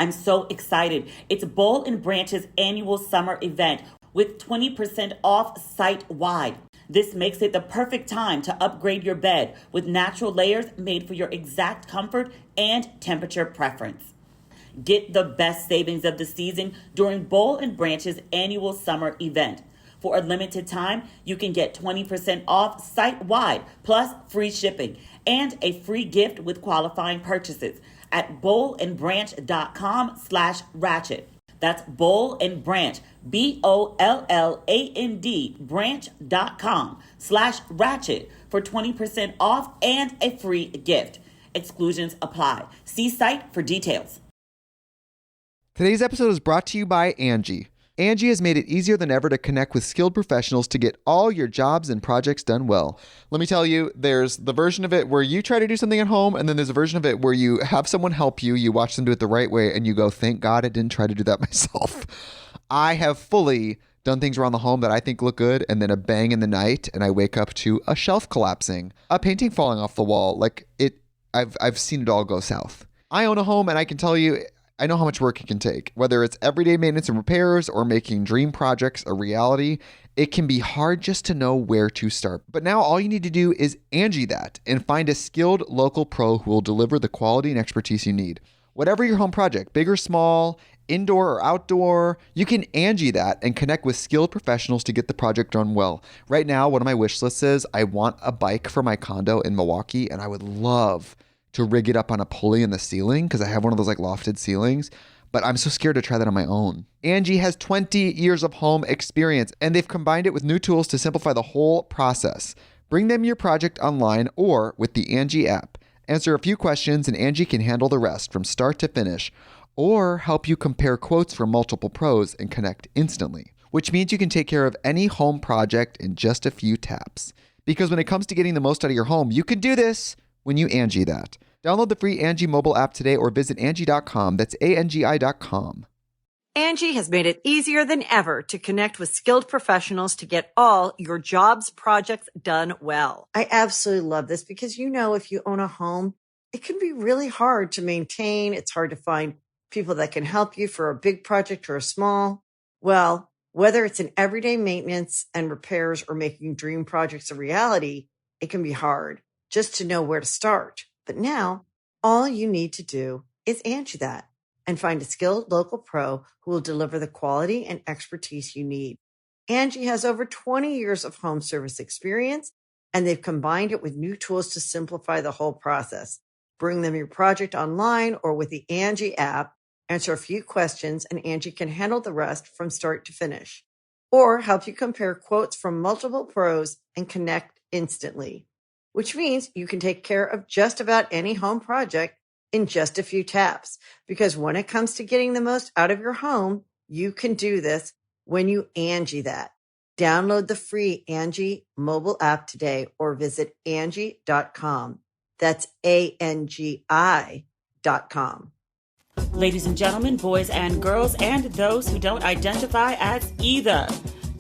I'm so excited. It's Boll and Branch's annual summer event with 20% off site-wide. This makes it the perfect time to upgrade your bed with natural layers made for your exact comfort and temperature preference. Get the best savings of the season during Boll and Branch's annual summer event. For a limited time, you can get 20% off site-wide plus free shipping and a free gift with qualifying purchases at bollandbranch.com/ratchet. That's Boll and Branch, BOLLAND, branch.com/ratchet for 20% off and a free gift. Exclusions apply. See site for details. Today's episode is brought to you by Angie. Angie has made it easier than ever to connect with skilled professionals to get all your jobs and projects done well. Let me tell you, there's the version of it where you try to do something at home, and then there's a version of it where you have someone help you, you watch them do it the right way, and you go, thank God I didn't try to do that myself. I have fully done things around the home that I think look good, and then a bang in the night, and I wake up to a shelf collapsing, a painting falling off the wall. I've seen it all go south. I own a home, and I can tell you, I know how much work it can take. Whether it's everyday maintenance and repairs or making dream projects a reality, it can be hard just to know where to start. But now all you need to do is Angie that and find a skilled local pro who will deliver the quality and expertise you need. Whatever your home project, big or small, indoor or outdoor, you can Angie that and connect with skilled professionals to get the project done well. Right now, one of my wish lists is I want a bike for my condo in Milwaukee, and I would love to rig it up on a pulley in the ceiling because I have one of those lofted ceilings, but I'm so scared to try that on my own. Angie has 20 years of home experience, and they've combined it with new tools to simplify the whole process. Bring them your project online or with the Angie app. Answer a few questions and Angie can handle the rest from start to finish, or help you compare quotes from multiple pros and connect instantly, which means you can take care of any home project in just a few taps. Because when it comes to getting the most out of your home, you can do this when you Angie that. Download the free Angie mobile app today or visit Angie.com. That's ANGI.com. Angie has made it easier than ever to connect with skilled professionals to get all your jobs projects done well. I absolutely love this because, if you own a home, it can be really hard to maintain. It's hard to find people that can help you for a big project or a small. Well, whether it's in everyday maintenance and repairs or making dream projects a reality, it can be hard just to know where to start. But now, all you need to do is Angie that and find a skilled local pro who will deliver the quality and expertise you need. Angie has over 20 years of home service experience, and they've combined it with new tools to simplify the whole process. Bring them your project online or with the Angie app, answer a few questions, and Angie can handle the rest from start to finish. Or help you compare quotes from multiple pros and connect instantly, which means you can take care of just about any home project in just a few taps. Because when it comes to getting the most out of your home, you can do this when you Angie that. Download the free Angie mobile app today or visit Angie.com. That's ANGI.com. Ladies and gentlemen, boys and girls, and those who don't identify as either,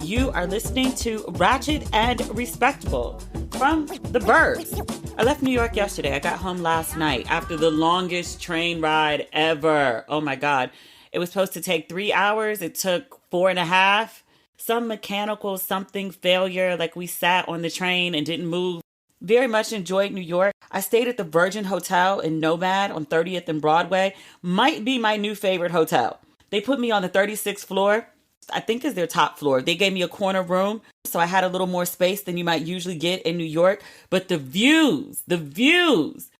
you are listening to Ratchet and Respectable from the Birds. I left New York yesterday. I got home last night after the longest train ride ever. Oh my God. It was supposed to take 3 hours. It took 4.5. Some mechanical something failure, we sat on the train and didn't move. Very much enjoyed New York. I stayed at the Virgin Hotel in Nomad on 30th and Broadway. Might be my new favorite hotel. They put me on the 36th floor. I think is their top floor. They gave me a corner room, so I had a little more space than you might usually get in New York. But the views,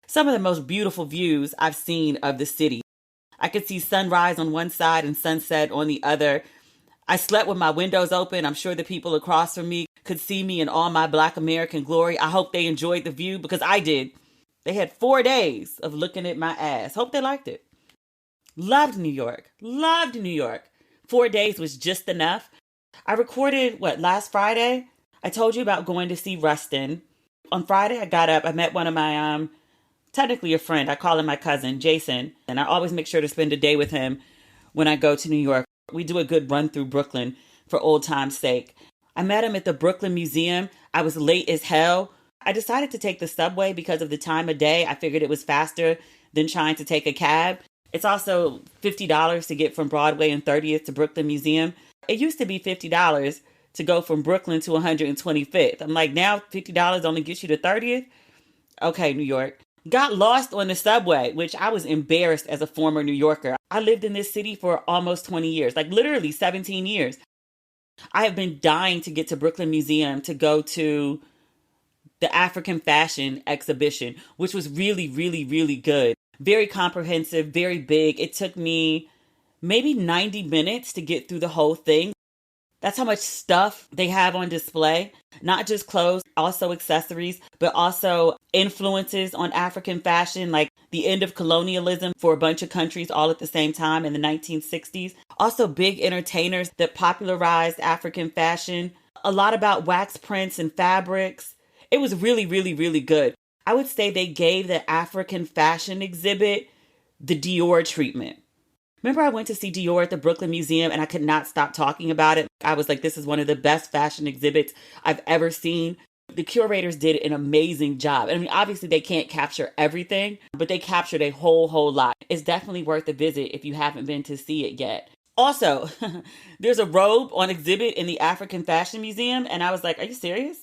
some of the most beautiful views I've seen of the city. I could see sunrise on one side and sunset on the other. I slept with my windows open. I'm sure the people across from me could see me in all my Black American glory. I hope they enjoyed the view because I did. They had 4 days of looking at my ass. Hope they liked it. Loved New York. 4 days was just enough. I recorded, last Friday? I told you about going to see Rustin. On Friday, I got up. I met one of my, technically a friend. I call him my cousin, Jason. And I always make sure to spend a day with him when I go to New York. We do a good run through Brooklyn for old time's sake. I met him at the Brooklyn Museum. I was late as hell. I decided to take the subway because of the time of day. I figured it was faster than trying to take a cab. It's also $50 to get from Broadway and 30th to Brooklyn Museum. It used to be $50 to go from Brooklyn to 125th. I'm like, now $50 only gets you to 30th? Okay, New York. Got lost on the subway, which I was embarrassed as a former New Yorker. I lived in this city for almost 20 years, like literally 17 years. I have been dying to get to Brooklyn Museum to go to the African fashion exhibition, which was really, really, really good. Very comprehensive, very big. It took me maybe 90 minutes to get through the whole thing. That's how much stuff they have on display. Not just clothes, also accessories, but also influences on African fashion, like the end of colonialism for a bunch of countries all at the same time in the 1960s. Also big entertainers that popularized African fashion. A lot about wax prints and fabrics. It was really, really, really good. I would say they gave the African fashion exhibit the Dior treatment. Remember I went to see Dior at the Brooklyn Museum and I could not stop talking about it. I was like, this is one of the best fashion exhibits I've ever seen. The curators did an amazing job. I mean, obviously they can't capture everything, but they captured a whole lot. It's definitely worth a visit if you haven't been to see it yet. Also, there's a robe on exhibit in the African Fashion Museum. And I was like, are you serious?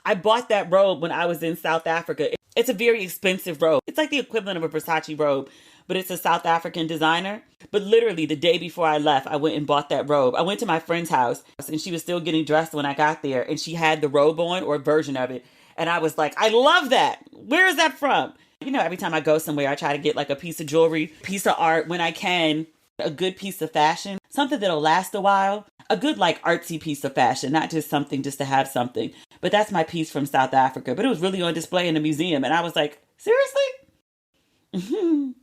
I bought that robe when I was in South Africa. It's a very expensive robe. It's like the equivalent of a Versace robe, but it's a South African designer. But literally the day before I left, I went and bought that robe. I went to my friend's house and she was still getting dressed when I got there and she had the robe on or a version of it. And I was like, I love that. Where is that from? You know, every time I go somewhere, I try to get like a piece of jewelry, piece of art when I can, a good piece of fashion, something that'll last a while, a good like artsy piece of fashion, not just something just to have something. But that's my piece from South Africa. But it was really on display in the museum. And I was like, seriously?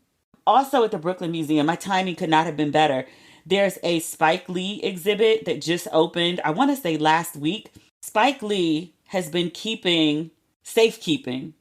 Also at the Brooklyn Museum, my timing could not have been better. There's a Spike Lee exhibit that just opened, I want to say last week. Spike Lee has been safekeeping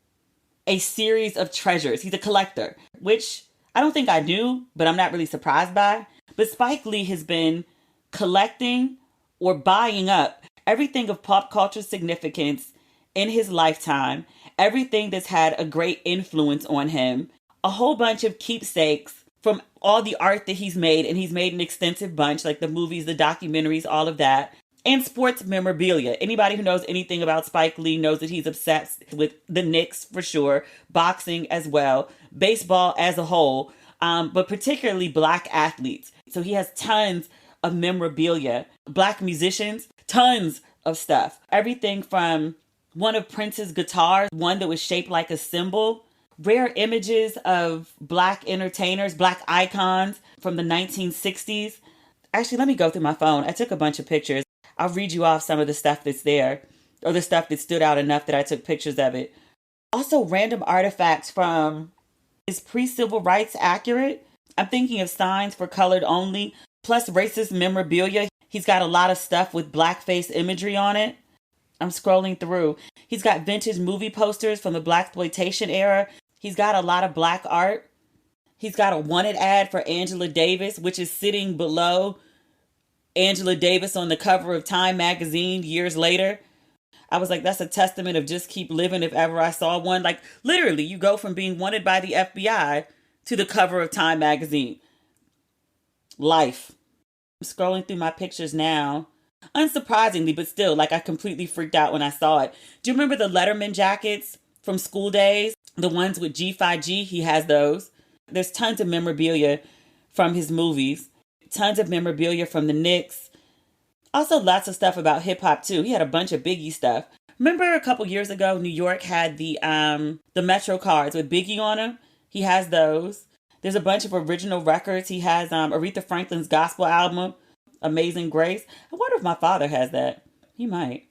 a series of treasures. He's a collector, which I don't think I knew, but I'm not really surprised by. But Spike Lee has been collecting or buying up everything of pop culture significance in his lifetime, everything that's had a great influence on him, a whole bunch of keepsakes from all the art that he's made, and he's made an extensive bunch, like the movies, the documentaries, all of that, and sports memorabilia. Anybody who knows anything about Spike Lee knows that he's obsessed with the Knicks for sure, boxing as well, baseball as a whole, but particularly Black athletes. So he has tons of memorabilia, Black musicians, tons of stuff. Everything from one of Prince's guitars, one that was shaped like a symbol, rare images of Black entertainers, Black icons from the 1960s. Actually, let me go through my phone. I took a bunch of pictures. I'll read you off some of the stuff that's there, or the stuff that stood out enough that I took pictures of it. Also, random artifacts from, is pre-civil rights accurate? I'm thinking of signs for colored only, plus racist memorabilia. He's got a lot of stuff with blackface imagery on it. I'm scrolling through. He's got vintage movie posters from the blaxploitation era. He's got a lot of Black art. He's got a wanted ad for Angela Davis, which is sitting below Angela Davis on the cover of Time magazine years later. I was like, that's a testament of just keep living if ever I saw one. Like, literally, you go from being wanted by the FBI to the cover of Time magazine. Life. I'm scrolling through my pictures now. Unsurprisingly, but still, like, I completely freaked out when I saw it. Do you remember the Letterman jackets from school days? The ones with G5G, he has those. There's tons of memorabilia from his movies. Tons of memorabilia from the Knicks. Also lots of stuff about hip hop too. He had a bunch of Biggie stuff. Remember a couple years ago, New York had the Metro cards with Biggie on them? He has those. There's a bunch of original records. He has Aretha Franklin's gospel album, Amazing Grace. I wonder if my father has that. He might.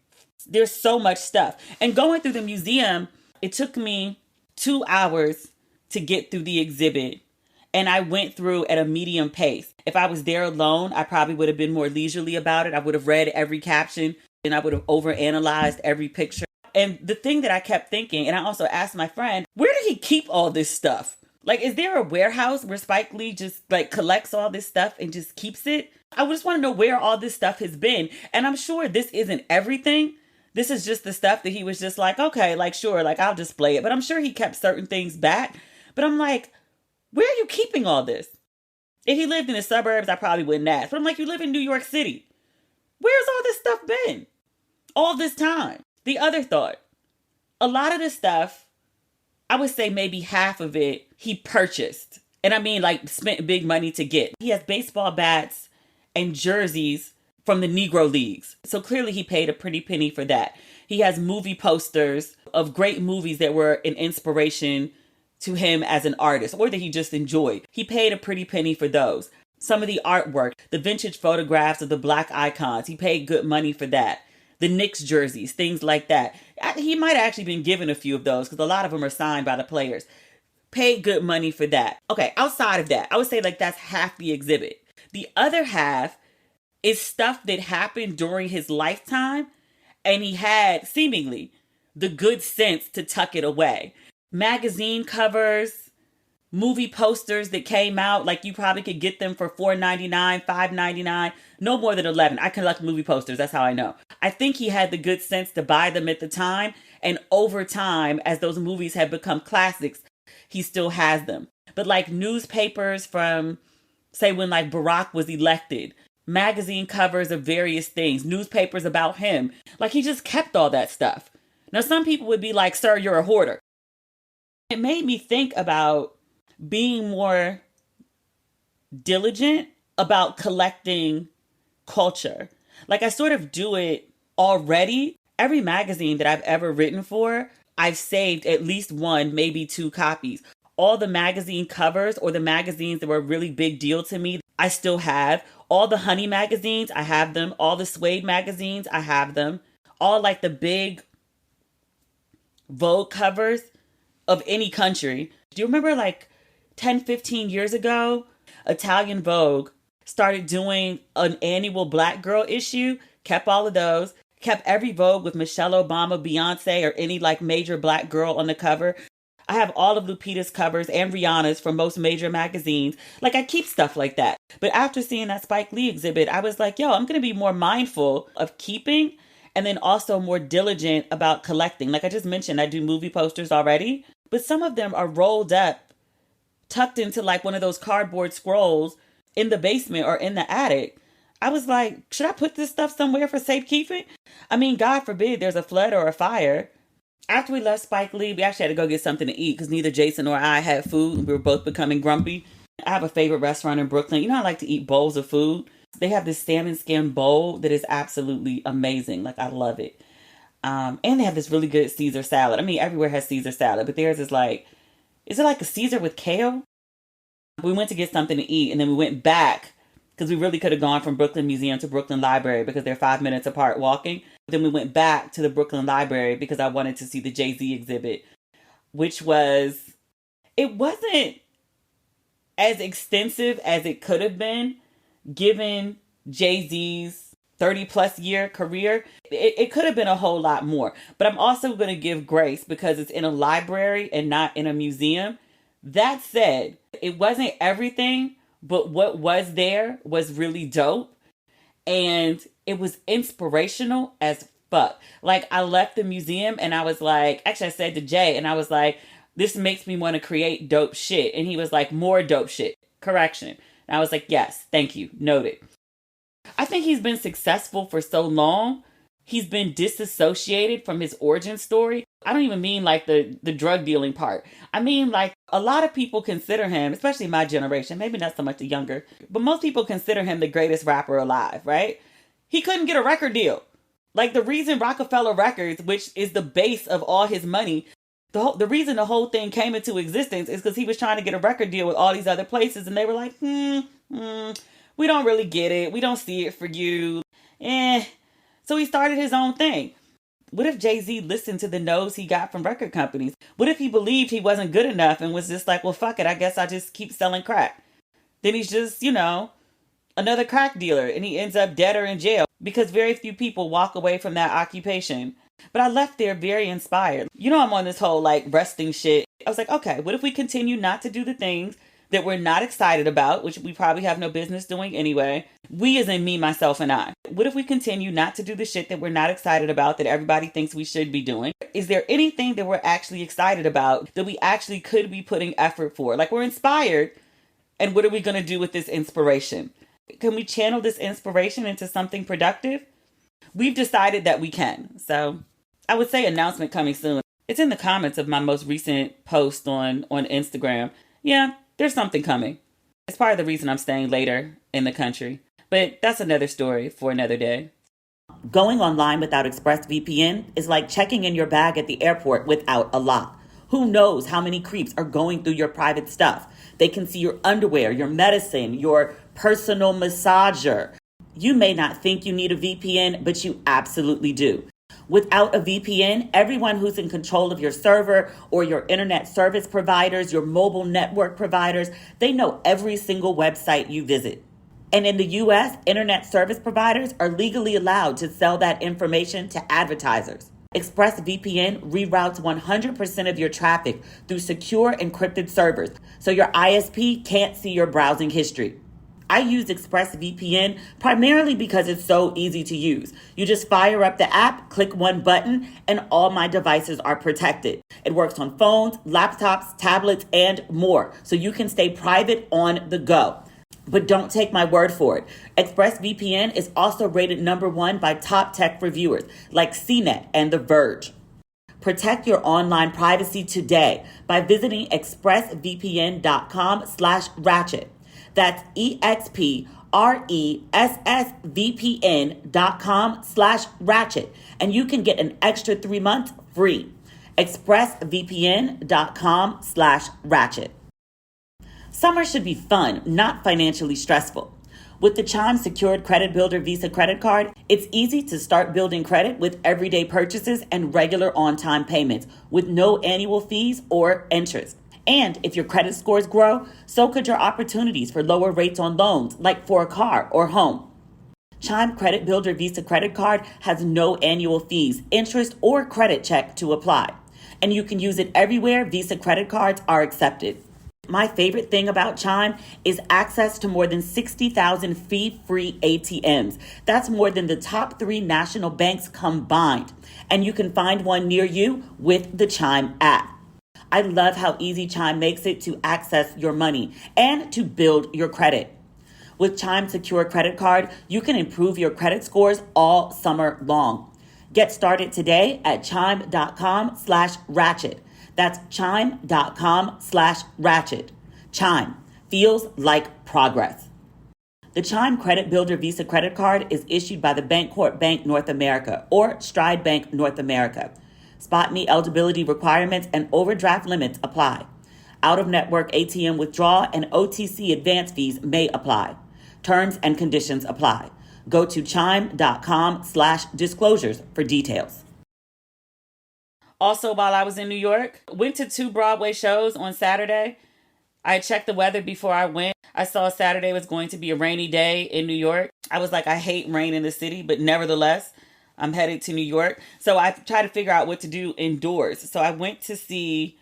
There's so much stuff. And going through the museum, it took me 2 hours to get through the exhibit. And I went through at a medium pace. If I was there alone, I probably would have been more leisurely about it. I would have read every caption and I would have overanalyzed every picture. And the thing that I kept thinking, and I also asked my friend, where did he keep all this stuff? Like, is there a warehouse where Spike Lee just like collects all this stuff and just keeps it? I just want to know where all this stuff has been. And I'm sure this isn't everything. This is just the stuff that he was just like, okay, like, sure, like, I'll display it. But I'm sure he kept certain things back. But I'm like, where are you keeping all this? If he lived in the suburbs, I probably wouldn't ask. But I'm like, you live in New York City. Where's all this stuff been? All this time. The other thought, a lot of this stuff, I would say maybe half of it he purchased. And I mean like spent big money to get. He has baseball bats and jerseys from the Negro Leagues. So clearly he paid a pretty penny for that. He has movie posters of great movies that were an inspiration to him as an artist or that he just enjoyed. He paid a pretty penny for those. Some of the artwork, the vintage photographs of the black icons, he paid good money for that. The Knicks jerseys, things like that. He might have actually been given a few of those because a lot of them are signed by the players. Paid good money for that. Okay, outside of that, I would say like that's half the exhibit. The other half is stuff that happened during his lifetime and he had seemingly the good sense to tuck it away. Magazine covers, movie posters that came out, like you probably could get them for $4.99, $5.99, no more than $11. I collect movie posters, that's how I know. I think he had the good sense to buy them at the time, and over time, as those movies have become classics, he still has them. But like newspapers from, say, when like Barack was elected, magazine covers of various things, newspapers about him, like he just kept all that stuff. Now, some people would be like, sir, you're a hoarder. It made me think about being more diligent about collecting culture. Like I sort of do it already. Every magazine that I've ever written for, I've saved at least one, maybe two copies. All the magazine covers or the magazines that were a really big deal to me, I still have. All the Honey magazines, I have them. All the Suede magazines, I have them. All like the big Vogue covers of any country. Do you remember like 10, 15 years ago, Italian Vogue started doing an annual Black girl issue, kept all of those, kept every Vogue with Michelle Obama, Beyonce, or any like major Black girl on the cover. I have all of Lupita's covers and Rihanna's from most major magazines. Like I keep stuff like that. But after seeing that Spike Lee exhibit, I was like, yo, I'm going to be more mindful of keeping and then also more diligent about collecting. Like I just mentioned, I do movie posters already, but some of them are rolled up, tucked into like one of those cardboard scrolls in the basement or in the attic. I was like, should I put this stuff somewhere for safekeeping? I mean, God forbid there's a flood or a fire. After we left Spike Lee, we actually had to go get something to eat because neither Jason nor I had food. We were both becoming grumpy. I have a favorite restaurant in Brooklyn. You know, I like to eat bowls of food. They have this salmon skin bowl that is absolutely amazing. Like, I love it. And they have this really good Caesar salad. I mean, everywhere has Caesar salad, but theirs is like, is it like a Caesar with kale? We went to get something to eat, and then we went back because we really could have gone from Brooklyn Museum to Brooklyn Library because they're 5 minutes apart walking. Then we went back to the Brooklyn Library because I wanted to see the Jay-Z exhibit, which was, it wasn't as extensive as it could have been given Jay-Z's 30 plus year career. It could have been a whole lot more, but I'm also going to give grace because it's in a library and not in a museum. That said, it wasn't everything, but what was there was really dope. And it was inspirational as fuck. Like I left the museum and I was like, actually I said to Jay and I was like, this makes me want to create dope shit. And he was like, more dope shit. Correction. And I was like, yes, thank you. Noted. I think he's been successful for so long. He's been disassociated from his origin story. I don't even mean like the drug dealing part. I mean like a lot of people consider him, especially my generation, maybe not so much the younger, but most people consider him the greatest rapper alive, right? He couldn't get a record deal. Like the reason Rockefeller Records, which is the base of all his money, the reason the whole thing came into existence is because he was trying to get a record deal with all these other places and they were like, we don't really get it. We don't see it for you. So he started his own thing. What if Jay-Z listened to the no's he got from record companies? What if he believed he wasn't good enough and was just like, well, fuck it. I guess I'll just keep selling crack. Then he's just, another crack dealer and he ends up dead or in jail because very few people walk away from that occupation. But I left there very inspired. I'm on this whole like resting shit. I was like, okay, what if we continue not to do the things that we're not excited about, which we probably have no business doing anyway? We as in me, myself, and I. What if we continue not to do the shit that we're not excited about that everybody thinks we should be doing? Is there anything that we're actually excited about that we actually could be putting effort for? Like we're inspired And what are we going to do with this inspiration? Can we channel this inspiration into something productive? We've decided that we can. So I would say announcement coming soon. It's in the comments of my most recent post on Instagram. Yeah, there's something coming. It's part of the reason I'm staying later in the country. But that's another story for another day. Going online without ExpressVPN is like checking in your bag at the airport without a lock. Who knows how many creeps are going through your private stuff? They can see your underwear, your medicine, your personal massager. You may not think you need a VPN, but you absolutely do. Without a VPN, everyone who's in control of your server or your internet service providers, your mobile network providers, they know every single website you visit. And in the US, internet service providers are legally allowed to sell that information to advertisers. ExpressVPN reroutes 100% of your traffic through secure encrypted servers, so your ISP can't see your browsing history. I use ExpressVPN primarily because it's so easy to use. You just fire up the app, click one button, and all my devices are protected. It works on phones, laptops, tablets, and more, so you can stay private on the go. But don't take my word for it. ExpressVPN is also rated #1 by top tech reviewers like CNET and The Verge. Protect your online privacy today by visiting expressvpn.com/ratchet. That's expressvpn.com/ratchet. And you can get an extra 3 months free. expressvpn.com/ratchet. Summer should be fun, not financially stressful. With the Chime Secured Credit Builder Visa credit card, it's easy to start building credit with everyday purchases and regular on-time payments with no annual fees or interest. And if your credit scores grow, so could your opportunities for lower rates on loans, like for a car or home. Chime Credit Builder Visa credit card has no annual fees, interest, or credit check to apply. And you can use it everywhere Visa credit cards are accepted. My favorite thing about Chime is access to more than 60,000 fee-free ATMs. That's more than the top 3 national banks combined. And you can find one near you with the Chime app. I love how easy Chime makes it to access your money and to build your credit. With Chime Secure Credit Card, you can improve your credit scores all summer long. Get started today at chime.com/ratchet. That's chime.com/ratchet. Chime feels like progress. The Chime Credit Builder Visa credit card is issued by the Bancorp Bank North America or Stride Bank North America. Spot me eligibility requirements and overdraft limits apply. Out-of-network ATM withdrawal and OTC advance fees may apply. Terms and conditions apply. Go to chime.com/disclosures for details. Also, while I was in New York, went to 2 Broadway shows on Saturday. I checked the weather before I went. I saw Saturday was going to be a rainy day in New York. I was like, I hate rain in the city, but nevertheless, I'm headed to New York. So I tried to figure out what to do indoors. So I went to see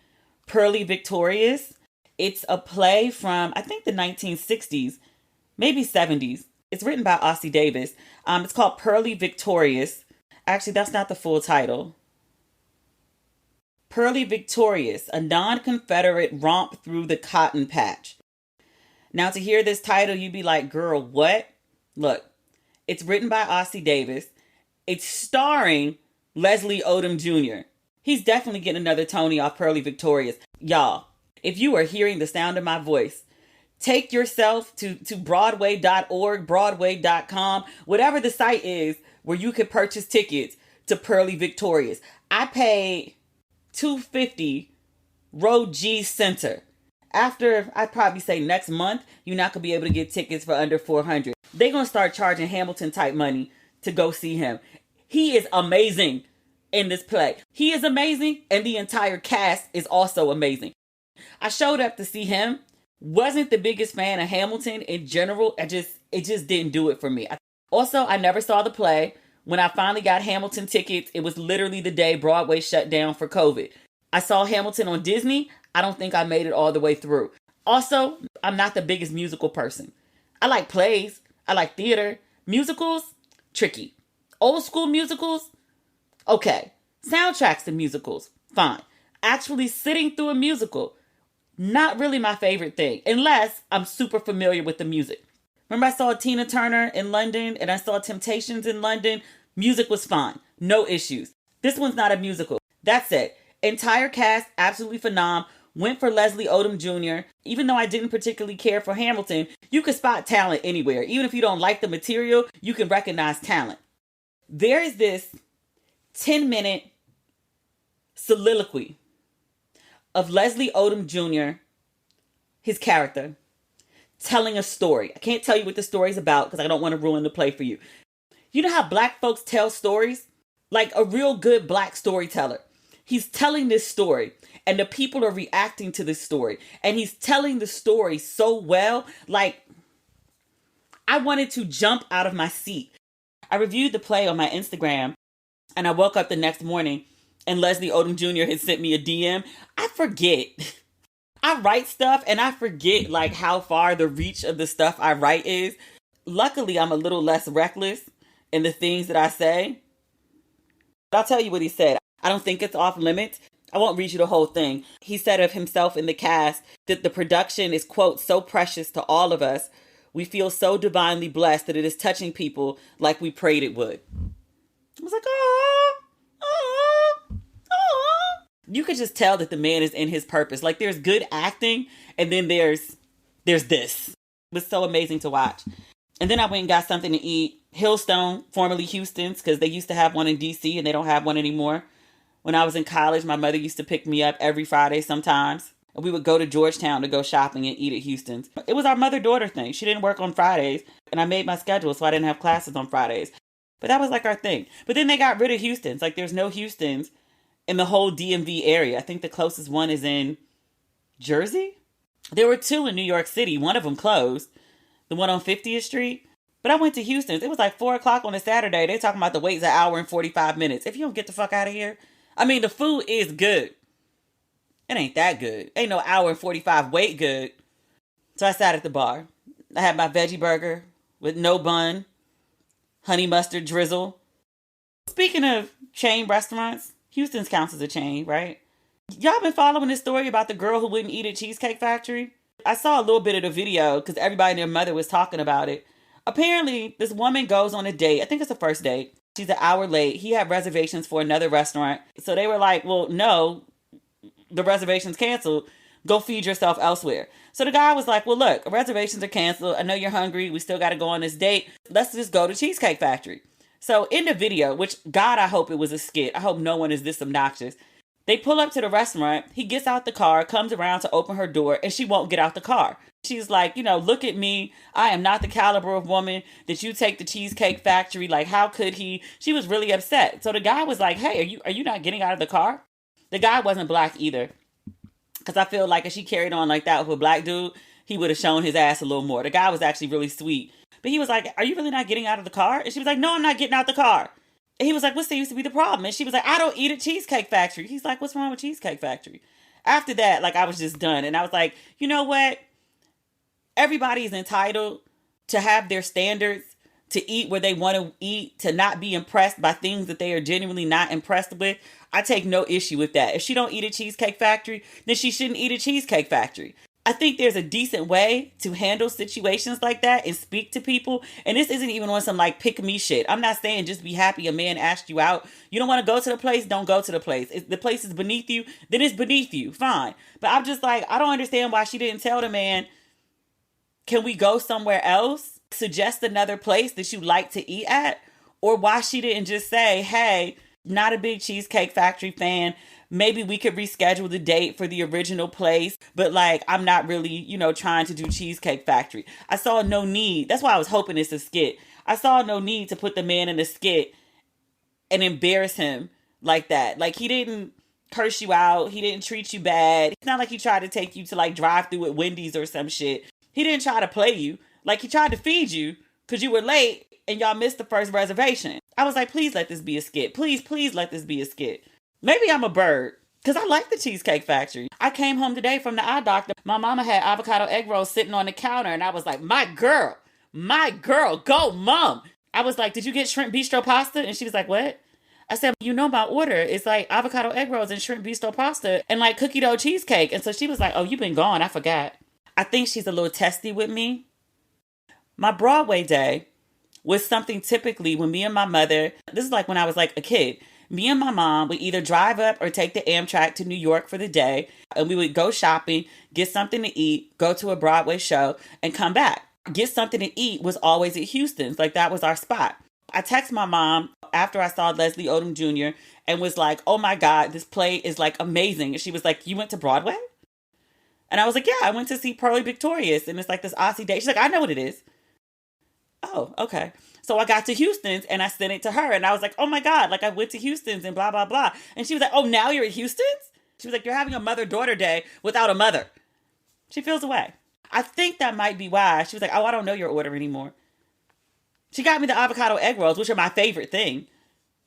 Pearly Victorious. It's a play from, I think, the 1960s, maybe 70s. It's written by Ossie Davis. It's called Pearly Victorious. Actually, that's not the full title. Pearly Victorious, a non-Confederate romp through the cotton patch. Now, to hear this title, you'd be like, girl, what? Look, it's written by Ossie Davis. It's starring Leslie Odom Jr. He's definitely getting another Tony off Pearly Victorious. Y'all, if you are hearing the sound of my voice, take yourself to Broadway.org, Broadway.com, whatever the site is where you could purchase tickets to Pearly Victorious. I paid $250 Row G Center. After, I'd probably say next month, you're not going to be able to get tickets for under $400. They're going to start charging Hamilton type money to go see him. He is amazing in this play. He is amazing, and the entire cast is also amazing. I showed up to see him. Wasn't the biggest fan of Hamilton in general. It just didn't do it for me. Also, I never saw the play. When I finally got Hamilton tickets, it was literally the day Broadway shut down for COVID. I saw Hamilton on Disney. I don't think I made it all the way through. Also, I'm not the biggest musical person. I like plays. I like theater. Musicals, tricky. Old school musicals, okay. Soundtracks to musicals, fine. Actually sitting through a musical, Not really my favorite thing, unless I'm super familiar with the music. Remember I saw Tina Turner in London and I saw Temptations in London? Music was fine. No issues. This one's not a musical. That's it. Entire cast, absolutely phenomenal. Went for Leslie Odom Jr. Even though I didn't particularly care for Hamilton, you could spot talent anywhere. Even if you don't like the material, you can recognize talent. There is this 10-minute soliloquy of Leslie Odom Jr., his character, telling a story. I can't tell you what the story's about because I don't want to ruin the play for you. You know how black folks tell stories? Like a real good black storyteller. He's telling this story and the people are reacting to this story. And he's telling the story so well, like I wanted to jump out of my seat. I reviewed the play on my Instagram and I woke up the next morning and Leslie Odom Jr. had sent me a DM. I forget. I write stuff and I forget like how far the reach of the stuff I write is. Luckily, I'm a little less reckless in the things that I say. But I'll tell you what he said. I don't think it's off limits. I won't read you the whole thing. He said of himself in the cast that the production is, quote, so precious to all of us. We feel so divinely blessed that it is touching people like we prayed it would. I was like, oh. You could just tell that the man is in his purpose. Like there's good acting and then there's this. It was so amazing to watch. And then I went and got something to eat. Hillstone, formerly Houston's, because they used to have one in DC and they don't have one anymore. When I was in college, my mother used to pick me up every Friday sometimes. And we would go to Georgetown to go shopping and eat at Houston's. It was our mother-daughter thing. She didn't work on Fridays. And I made my schedule so I didn't have classes on Fridays. But that was like our thing. But then they got rid of Houston's. Like there's no Houston's in the whole DMV area. I think the closest one is in Jersey. There were two in New York City. One of them closed. The one on 50th Street. But I went to Houston's. It was like 4 o'clock on a Saturday. They talking about the wait's an hour and 45 minutes. If you don't get the fuck out of here. I mean, the food is good. It ain't that good. Ain't no hour and 45 wait good. So I sat at the bar. I had my veggie burger with no bun, honey mustard drizzle. Speaking of chain restaurants, Houston's counts as a chain, right? Y'all been following this story about the girl who wouldn't eat at Cheesecake Factory? I saw a little bit of the video because everybody and their mother was talking about it. Apparently, this woman goes on a date. I think it's the first date. She's an hour late. He had reservations for another restaurant. So they were like, well, no, the reservation's canceled. Go feed yourself elsewhere. So the guy was like, well, look, reservations are canceled. I know you're hungry. We still got to go on this date. Let's just go to Cheesecake Factory. So in the video, which God, I hope it was a skit. I hope no one is this obnoxious. They pull up to the restaurant. He gets out the car, comes around to open her door, and she won't get out the car. She's like, look at me. I am not the caliber of woman that you take to Cheesecake Factory. Like, how could he? She was really upset. So the guy was like, hey, are you not getting out of the car? The guy wasn't black either. Because I feel like if she carried on like that with a black dude, he would have shown his ass a little more. The guy was actually really sweet. But he was like, are you really not getting out of the car? And she was like, no, I'm not getting out the car. And he was like, what seems to be the problem? And she was like, I don't eat at Cheesecake Factory. He's like, what's wrong with Cheesecake Factory? After that, like, I was just done. And I was like, you know what? Everybody is entitled to have their standards, to eat where they want to eat, to not be impressed by things that they are genuinely not impressed with. I take no issue with that. If she don't eat at Cheesecake Factory, then she shouldn't eat at Cheesecake Factory. I think there's a decent way to handle situations like that and speak to people. And this isn't even on some like pick me shit. I'm not saying just be happy a man asked you out. You don't want to go to the place, don't go to the place. If the place is beneath you, then it's beneath you. Fine. But I'm just like, I don't understand why she didn't tell the man, can we go somewhere else? Suggest another place that you like to eat at? Or why she didn't just say, hey, not a big Cheesecake Factory fan. Maybe we could reschedule the date for the original place. But like, I'm not really, trying to do Cheesecake Factory. I saw no need. That's why I was hoping it's a skit. I saw no need to put the man in a skit and embarrass him like that. Like, he didn't curse you out. He didn't treat you bad. It's not like he tried to take you to like drive through at Wendy's or some shit. He didn't try to play you. Like, he tried to feed you because you were late and y'all missed the first reservation. I was like, please let this be a skit. Please let this be a skit. Maybe I'm a bird because I like the Cheesecake Factory. I came home today from the eye doctor. My mama had avocado egg rolls sitting on the counter and I was like, my girl, go mom. I was like, did you get shrimp bistro pasta? And she was like, what? I said, you know my order is like avocado egg rolls and shrimp bistro pasta and like cookie dough cheesecake. And so she was like, oh, you've been gone. I forgot. I think she's a little testy with me. My Broadway day was something typically when me and my mother, this is like when I was like a kid, me and my mom would either drive up or take the Amtrak to New York for the day. And we would go shopping, get something to eat, go to a Broadway show and come back. Get something to eat was always at Houston's. Like that was our spot. I text my mom after I saw Leslie Odom Jr. and was like, oh my God, this play is like amazing. And she was like, you went to Broadway? And I was like, yeah, I went to see Pearly Victorious. And it's like this Ossie Davis. She's like, I know what it is. Oh, okay. So I got to Houston's and I sent it to her. And I was like, oh my God, like I went to Houston's and blah, blah, blah. And she was like, oh, now you're at Houston's? She was like, you're having a mother-daughter day without a mother. She feels away. I think that might be why. She was like, oh, I don't know your order anymore. She got me the avocado egg rolls, which are my favorite thing.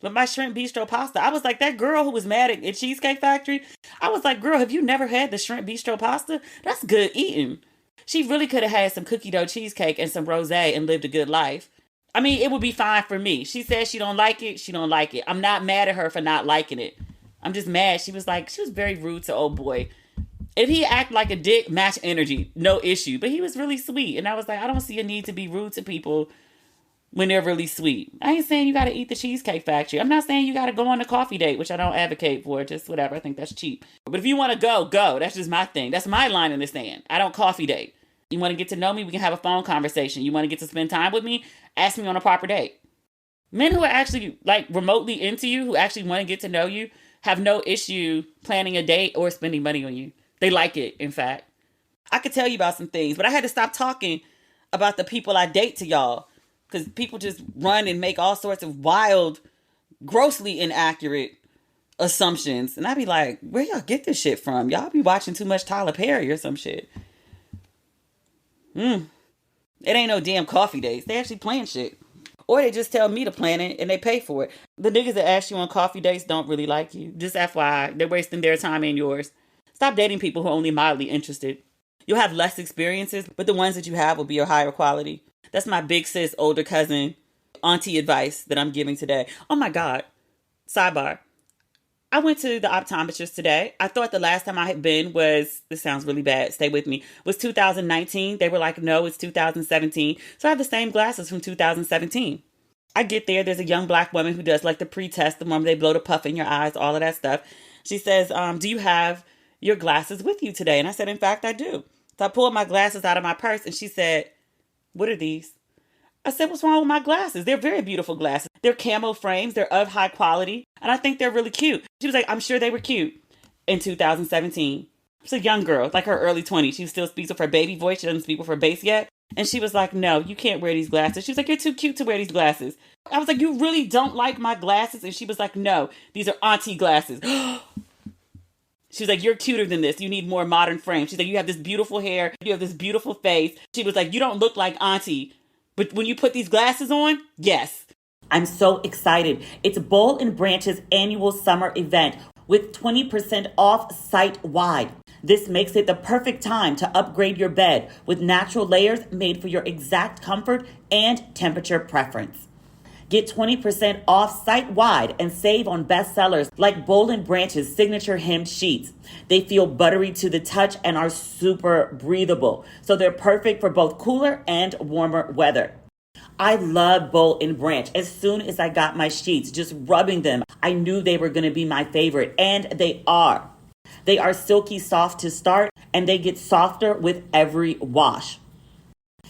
But my shrimp bistro pasta, I was like, that girl who was mad at Cheesecake Factory, I was like, girl, have you never had the shrimp bistro pasta? That's good eating. She really could have had some cookie dough cheesecake and some rosé and lived a good life. I mean, it would be fine for me. She said she don't like it. She don't like it. I'm not mad at her for not liking it. I'm just mad. She was very rude to old boy. If he act like a dick, match energy, no issue. But he was really sweet. And I was like, I don't see a need to be rude to people when they're really sweet. I ain't saying you got to eat the Cheesecake Factory. I'm not saying you got to go on a coffee date, which I don't advocate for. Just whatever. I think that's cheap. But if you want to go, go. That's just my thing. That's my line in the sand. I don't coffee date. You want to get to know me? We can have a phone conversation. You want to get to spend time with me? Ask me on a proper date. Men who are actually like remotely into you, who actually want to get to know you, have no issue planning a date or spending money on you. They like it, in fact. I could tell you about some things, but I had to stop talking about the people I date to y'all. Because people just run and make all sorts of wild, grossly inaccurate assumptions. And I'd be like, where y'all get this shit from? Y'all be watching too much Tyler Perry or some shit. It ain't no damn coffee dates. They actually plan shit. Or they just tell me to plan it and they pay for it. The niggas that ask you on coffee dates don't really like you. Just FYI, they're wasting their time and yours. Stop dating people who are only mildly interested. You'll have less experiences, but the ones that you have will be of higher quality. That's my big sis, older cousin, auntie advice that I'm giving today. Oh my God. Sidebar. I went to the optometrist today. I thought the last time I had been was, this sounds really bad, stay with me, was 2019. They were like, no, it's 2017. So I have the same glasses from 2017. I get there. There's a young black woman who does like the pre-test, the one where they blow the puff in your eyes, all of that stuff. She says, do you have your glasses with you today? And I said, in fact, I do. So I pulled my glasses out of my purse and she said, what are these? I said, what's wrong with my glasses? They're very beautiful glasses. They're camo frames. They're of high quality. And I think they're really cute. She was like, I'm sure they were cute in 2017. She's a young girl, like her early 20s. She still speaks with her baby voice. She doesn't speak with her bass yet. And she was like, no, you can't wear these glasses. She was like, you're too cute to wear these glasses. I was like, you really don't like my glasses? And she was like, no, these are auntie glasses. She was like, you're cuter than this. You need more modern frames. She's like, you have this beautiful hair. You have this beautiful face. She was like, you don't look like auntie. But when you put these glasses on, yes. I'm so excited. It's Boll and Branch's annual summer event with 20% off site-wide. This makes it the perfect time to upgrade your bed with natural layers made for your exact comfort and temperature preference. Get 20% off site-wide and save on bestsellers like Boll and Branch's signature hemmed sheets. They feel buttery to the touch and are super breathable, so they're perfect for both cooler and warmer weather. I love Boll and Branch. As soon as I got my sheets, just rubbing them, I knew they were going to be my favorite, and they are. They are silky soft to start, and they get softer with every wash.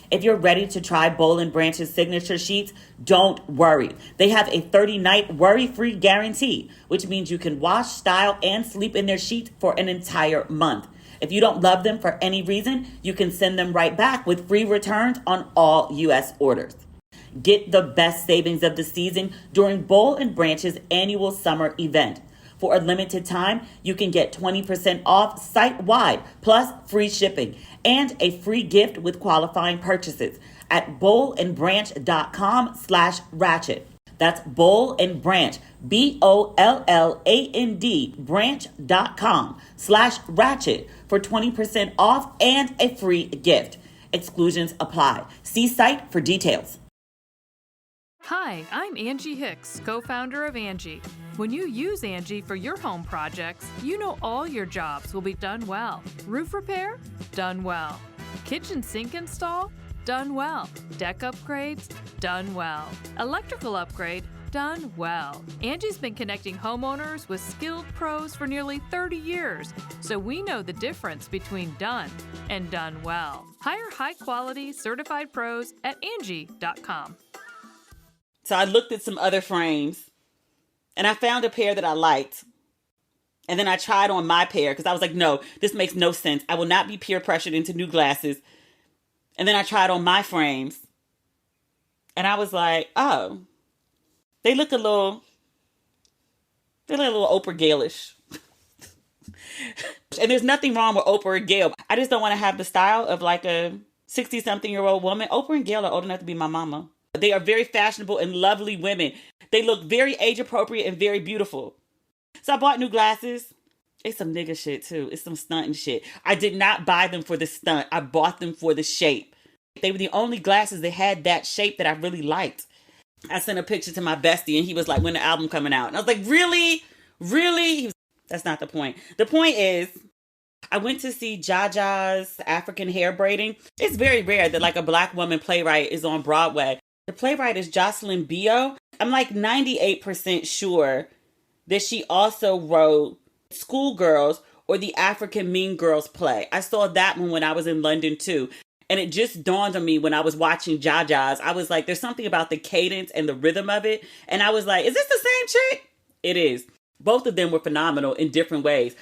If you're ready to try Boll and Branch's signature sheets, don't worry. They have a 30-night worry-free guarantee, which means you can wash, style, and sleep in their sheets for an entire month. If you don't love them for any reason, you can send them right back with free returns on all U.S. orders. Get the best savings of the season during Boll and Branch's annual summer event. For a limited time, you can get 20% off site-wide, plus free shipping, and a free gift with qualifying purchases at bollandbranch.com/ratchet. That's Boll and Branch, BOLLAND, branch.com/ratchet for 20% off and a free gift. Exclusions apply. See site for details. Hi, I'm Angie Hicks, co-founder of Angie. When you use Angie for your home projects, you know all your jobs will be done well. Roof repair? Done well. Kitchen sink install? Done well. Deck upgrades? Done well. Electrical upgrade? Done well. Angie's been connecting homeowners with skilled pros for nearly 30 years, so we know the difference between done and done well. Hire high-quality, certified pros at Angie.com. So I looked at some other frames and I found a pair that I liked. And then I tried on my pair because I was like, no, this makes no sense. I will not be peer pressured into new glasses. And then I tried on my frames and I was like, oh, they look a little Oprah Gale-ish. And there's nothing wrong with Oprah or Gayle. I just don't want to have the style of like a 60-something-year-old woman. Oprah and Gayle are old enough to be my mama. They are very fashionable and lovely women. They look very age appropriate and very beautiful. So I bought new glasses. It's some nigga shit too. It's some stunting shit. I did not buy them for the stunt. I bought them for the shape. They were the only glasses that had that shape that I really liked. I sent a picture to my bestie and he was like, when the album coming out? And I was like, really? Really? That's not the point. The point is, I went to see Jaja's African hair braiding. It's very rare that like a Black woman playwright is on Broadway. The playwright is Jocelyn Bio. I'm like 98% sure that she also wrote Schoolgirls or the African Mean Girls play. I saw that one when I was in London too. And it just dawned on me when I was watching Jaja's. I was like, there's something about the cadence and the rhythm of it. And I was like, is this the same chick? It is. Both of them were phenomenal in different ways.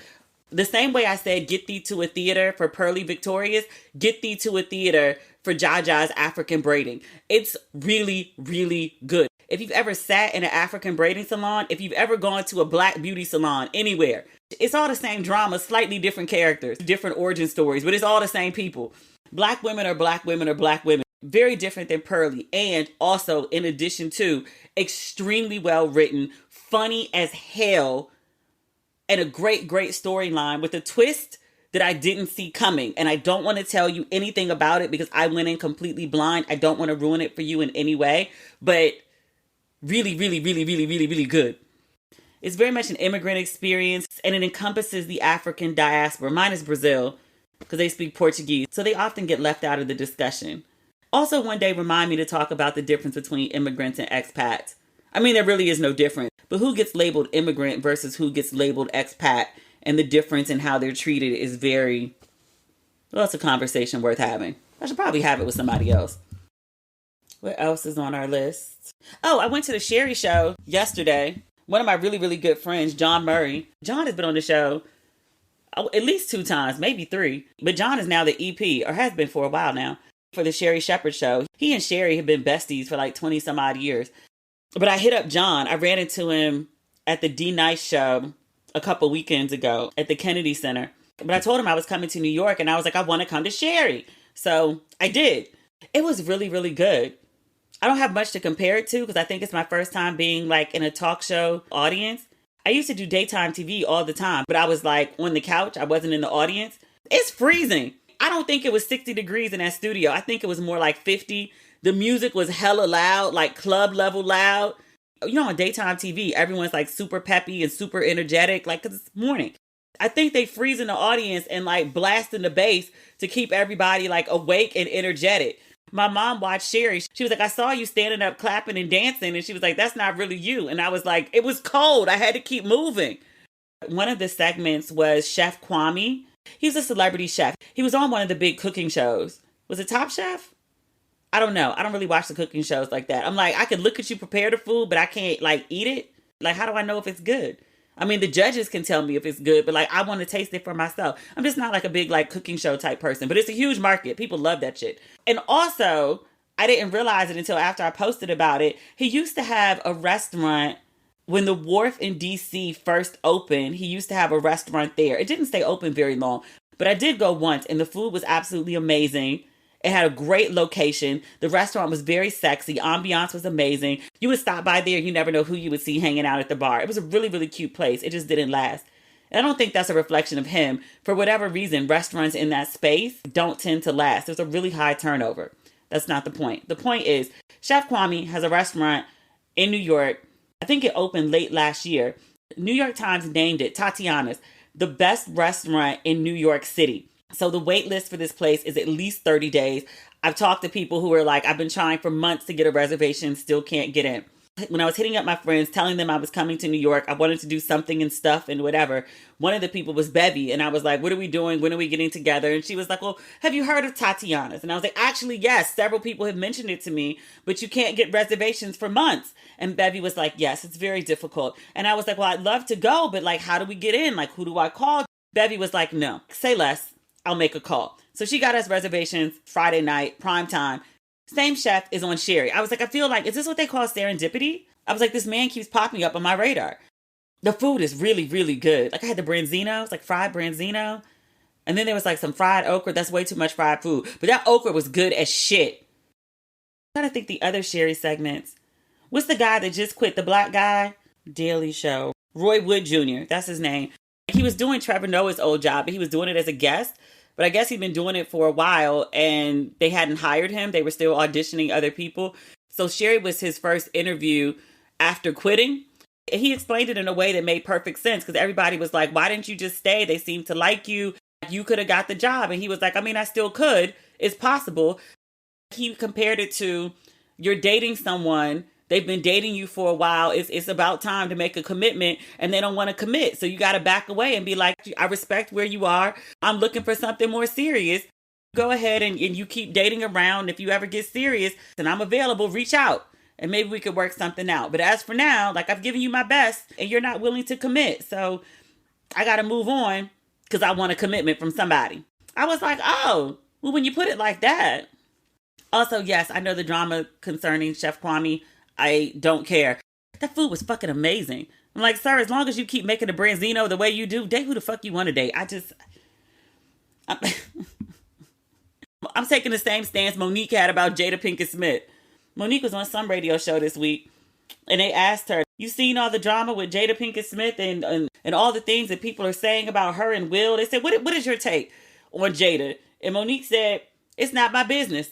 The same way I said, get thee to a theater for Pearly Victorious, get thee to a theater for Jaja's African braiding. It's really, really good. If you've ever sat in an African braiding salon, if you've ever gone to a Black beauty salon anywhere, it's all the same drama, slightly different characters, different origin stories, but it's all the same people. Black women are Black women are Black women. Very different than Pearly. And also, in addition to, extremely well written, funny as hell, and a great, great storyline with a twist that I didn't see coming. And I don't want to tell you anything about it because I went in completely blind. I don't want to ruin it for you in any way. But really, really, really, really, really, really good. It's very much an immigrant experience and it encompasses the African diaspora. Mine is Brazil because they speak Portuguese. So they often get left out of the discussion. Also, one day remind me to talk about the difference between immigrants and expats. I mean, there really is no difference. But who gets labeled immigrant versus who gets labeled expat and the difference in how they're treated is very, well, it's a conversation worth having. I should probably have it with somebody else. What else is on our list? Oh, I went to the Sherry show yesterday. One of my really, really good friends, John Murray. John has been on the show at least 2 times, maybe 3. But John is now the EP, or has been for a while now, for the Sherry Shepherd show. He and Sherry have been besties for like 20 some odd years. But I hit up John. I ran into him at the D Nice show a couple weekends ago at the Kennedy Center. But I told him I was coming to New York and I was like, I want to come to Sherry. So I did. It was really, really good. I don't have much to compare it to because I think it's my first time being like in a talk show audience. I used to do daytime TV all the time, but I was like on the couch. I wasn't in the audience. It's freezing. I don't think it was 60 degrees in that studio. I think it was more like 50. The music was hella loud, like club level loud. You know, on daytime TV, everyone's like super peppy and super energetic, like, because it's morning. I think they freeze in the audience and like blasting the bass to keep everybody like awake and energetic. My mom watched Sherry. She was like, I saw you standing up clapping and dancing. And she was like, that's not really you. And I was like, it was cold. I had to keep moving. One of the segments was Chef Kwame. He's a celebrity chef. He was on one of the big cooking shows. Was it Top Chef? I don't know. I don't really watch the cooking shows like that. I'm like, I could look at you prepare the food, but I can't like eat it. Like, how do I know if it's good? I mean, the judges can tell me if it's good, but like, I want to taste it for myself. I'm just not like a big like cooking show type person, but it's a huge market. People love that shit. And also, I didn't realize it until after I posted about it. He used to have a restaurant when the Wharf in DC first opened. He used to have a restaurant there. It didn't stay open very long, but I did go once and the food was absolutely amazing. It had a great location. The restaurant was very sexy. Ambiance was amazing. You would stop by there. You never know who you would see hanging out at the bar. It was a really, really cute place. It just didn't last. And I don't think that's a reflection of him. For whatever reason, restaurants in that space don't tend to last. There's a really high turnover. That's not the point. The point is, Chef Kwame has a restaurant in New York. I think it opened late last year. New York Times named it, Tatiana's, the best restaurant in New York City. So the wait list for this place is at least 30 days. I've talked to people who are like, I've been trying for months to get a reservation, still can't get in. When I was hitting up my friends, telling them I was coming to New York, I wanted to do something and stuff and whatever. One of the people was Bevy. And I was like, what are we doing? When are we getting together? And she was like, well, have you heard of Tatiana's? And I was like, actually, yes, several people have mentioned it to me, but you can't get reservations for months. And Bevy was like, yes, it's very difficult. And I was like, well, I'd love to go, but like, how do we get in? Like, who do I call? Bevy was like, no, say less. I'll make a call. So she got us reservations Friday night, prime time. Same chef is on Sherry. I was like, I feel like, is this what they call serendipity? I was like, this man keeps popping up on my radar. The food is really, really good. Like I had the Branzino, it's like fried Branzino. And then there was like some fried okra. That's way too much fried food. But that okra was good as shit. I'm trying to think the other Sherry segments. What's the guy that just quit? The black guy? Daily Show. Roy Wood Jr. That's his name. He was doing Trevor Noah's old job, but he was doing it as a guest. But I guess he'd been doing it for a while and they hadn't hired him. They were still auditioning other people. So Sherry was his first interview after quitting. And he explained it in a way that made perfect sense because everybody was like, why didn't you just stay? They seemed to like you. You could have got the job. And he was like, I mean, I still could. It's possible. He compared it to you're dating someone. They've been dating you for a while. It's about time to make a commitment and they don't want to commit. So you got to back away and be like, I respect where you are. I'm looking for something more serious. Go ahead and you keep dating around. If you ever get serious and I'm available, reach out and maybe we could work something out. But as for now, like I've given you my best and you're not willing to commit. So I got to move on because I want a commitment from somebody. I was like, oh, well, when you put it like that. Also, yes, I know the drama concerning Chef Kwame. I don't care. That food was fucking amazing. I'm like, sir, as long as you keep making the Branzino the way you do, date who the fuck you want to date. I'm taking the same stance Monique had about Jada Pinkett Smith. Monique was on some radio show this week and they asked her, you seen all the drama with Jada Pinkett Smith and all the things that people are saying about her and Will? They said, what is your take on Jada? And Monique said, it's not my business.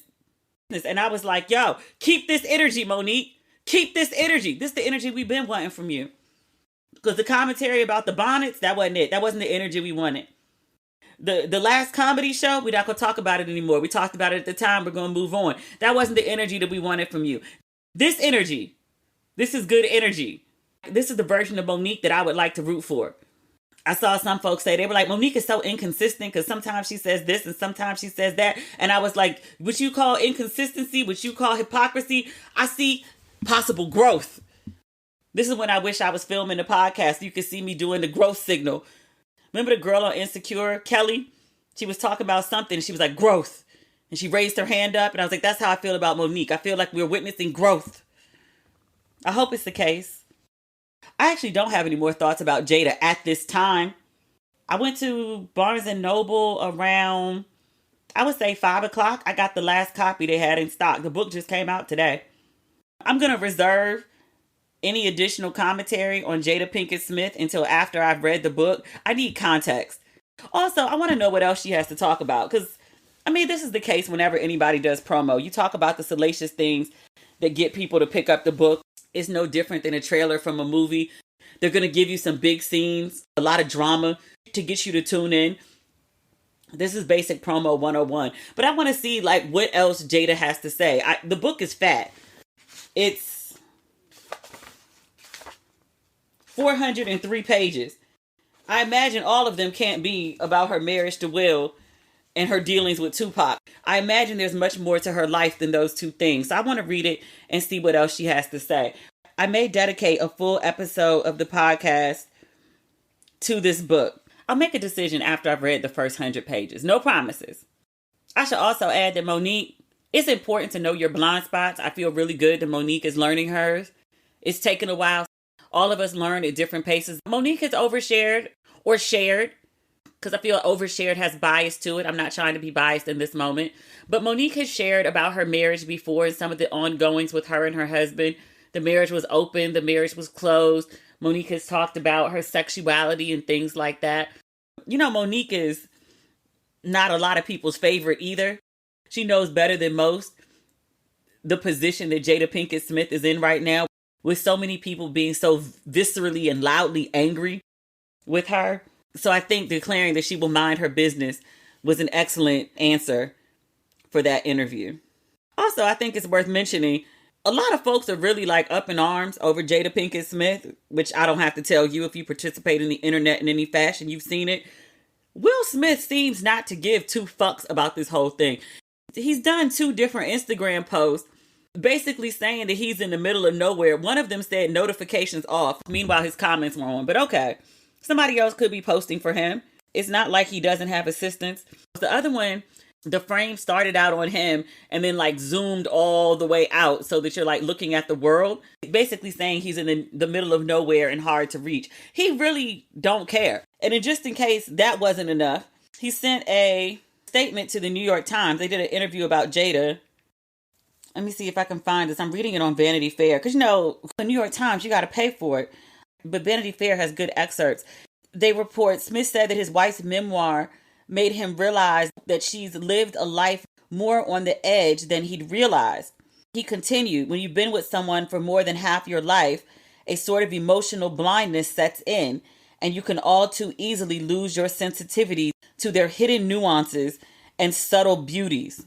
And I was like, yo, keep this energy, Monique. Keep this energy. This is the energy we've been wanting from you. Because the commentary about the bonnets, that wasn't it. That wasn't the energy we wanted. The last comedy show, we're not going to talk about it anymore. We talked about it at the time. We're going to move on. That wasn't the energy that we wanted from you. This energy, this is good energy. This is the version of Monique that I would like to root for. I saw some folks say, they were like, Monique is so inconsistent because sometimes she says this and sometimes she says that. And I was like, what you call inconsistency, what you call hypocrisy, I see possible growth. This is when I wish I was filming the podcast. You could see me doing the growth signal. Remember the girl on Insecure, Kelly? She was talking about something. She was like, growth. And she raised her hand up. And I was like, that's how I feel about Monique. I feel like we're witnessing growth. I hope it's the case. I actually don't have any more thoughts about Jada at this time. I went to Barnes & Noble around, I would say 5 o'clock. I got the last copy they had in stock. The book just came out today. I'm going to reserve any additional commentary on Jada Pinkett Smith until after I've read the book. I need context. Also, I want to know what else she has to talk about. Because, I mean, this is the case whenever anybody does promo. You talk about the salacious things that get people to pick up the book. It's no different than a trailer from a movie. They're going to give you some big scenes, a lot of drama to get you to tune in. This is basic promo 101. But I want to see, like, what else Jada has to say. The book is fat. It's 403 pages. I imagine all of them can't be about her marriage to Will and her dealings with Tupac. I imagine there's much more to her life than those two things. So I want to read it and see what else she has to say. I may dedicate a full episode of the podcast to this book. I'll make a decision after I've read the first 100 pages. No promises. I should also add that Monique, it's important to know your blind spots. I feel really good that Monique is learning hers. It's taken a while. All of us learn at different paces. Monique has overshared or shared, because I feel overshared has bias to it. I'm not trying to be biased in this moment. But Monique has shared about her marriage before and some of the ongoings with her and her husband. The marriage was open. The marriage was closed. Monique has talked about her sexuality and things like that. You know, Monique is not a lot of people's favorite either. She knows better than most the position that Jada Pinkett Smith is in right now with so many people being so viscerally and loudly angry with her. So I think declaring that she will mind her business was an excellent answer for that interview. Also, I think it's worth mentioning, a lot of folks are really like up in arms over Jada Pinkett Smith, which I don't have to tell you if you participate in the internet in any fashion, you've seen it. Will Smith seems not to give two fucks about this whole thing. He's done 2 different Instagram posts basically saying that he's in the middle of nowhere. One of them said notifications off. Meanwhile, his comments were on. But okay, somebody else could be posting for him. It's not like he doesn't have assistants. The other one, the frame started out on him and then like zoomed all the way out so that you're like looking at the world. Basically saying he's in the middle of nowhere and hard to reach. He really don't care. And then just in case that wasn't enough, he sent a statement to the New York Times. They did an interview about Jada. Let me see if I can find this. I'm reading it on Vanity Fair. Because, the New York Times, you got to pay for it. But Vanity Fair has good excerpts. They report Smith said that his wife's memoir made him realize that she's lived a life more on the edge than he'd realized. He continued, when you've been with someone for more than half your life, a sort of emotional blindness sets in, and you can all too easily lose your sensitivity to their hidden nuances and subtle beauties.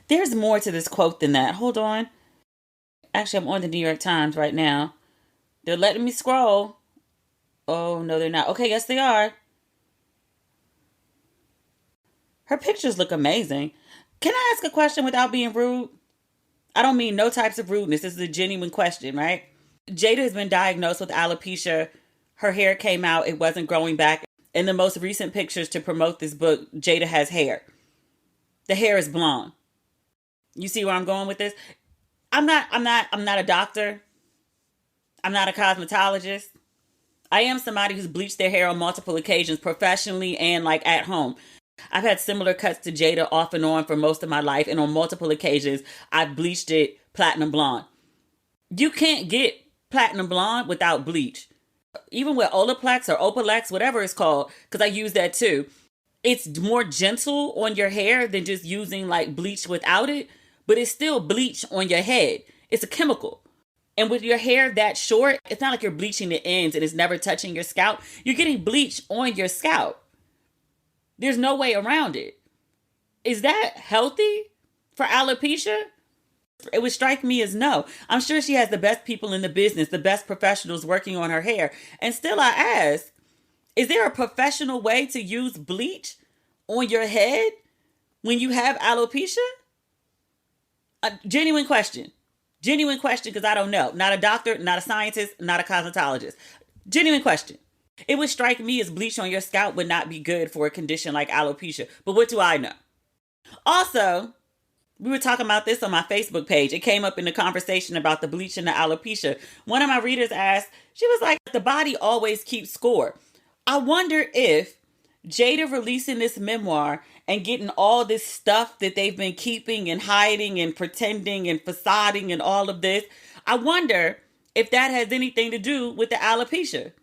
There's more to this quote than that. Hold on. Actually, I'm on the New York Times right now. They're letting me scroll. Oh, no, they're not. Okay, yes, they are. Her pictures look amazing. Can I ask a question without being rude? I don't mean no types of rudeness. This is a genuine question, right? Jada has been diagnosed with alopecia. Her hair came out. It wasn't growing back. In the most recent pictures to promote this book, Jada has hair. The hair is blonde. You see where I'm going with this? I'm not a doctor. I'm not a cosmetologist. I am somebody who's bleached their hair on multiple occasions, professionally and like at home. I've had similar cuts to Jada off and on for most of my life, and on multiple occasions, I've bleached it platinum blonde. You can't get platinum blonde without bleach. Even with Olaplex or Opalex, whatever it's called, because I use that too. It's more gentle on your hair than just using like bleach without it, but it's still bleach on your head. It's a chemical. And with your hair that short, it's not like you're bleaching the ends and it's never touching your scalp. You're getting bleach on your scalp. There's no way around it. Is that healthy for alopecia? It would strike me as no. I'm sure she has the best people in the business, the best professionals working on her hair. And still I ask, is there a professional way to use bleach on your head when you have alopecia? A genuine question. Genuine question, because I don't know. Not a doctor, not a scientist, not a cosmetologist. Genuine question. It would strike me as bleach on your scalp would not be good for a condition like alopecia. But what do I know? Also, we were talking about this on my Facebook page. It came up in the conversation about the bleach and the alopecia. One of my readers asked, she was like, the body always keeps score. I wonder if Jada releasing this memoir and getting all this stuff that they've been keeping and hiding and pretending and facading and all of this, I wonder if that has anything to do with the alopecia.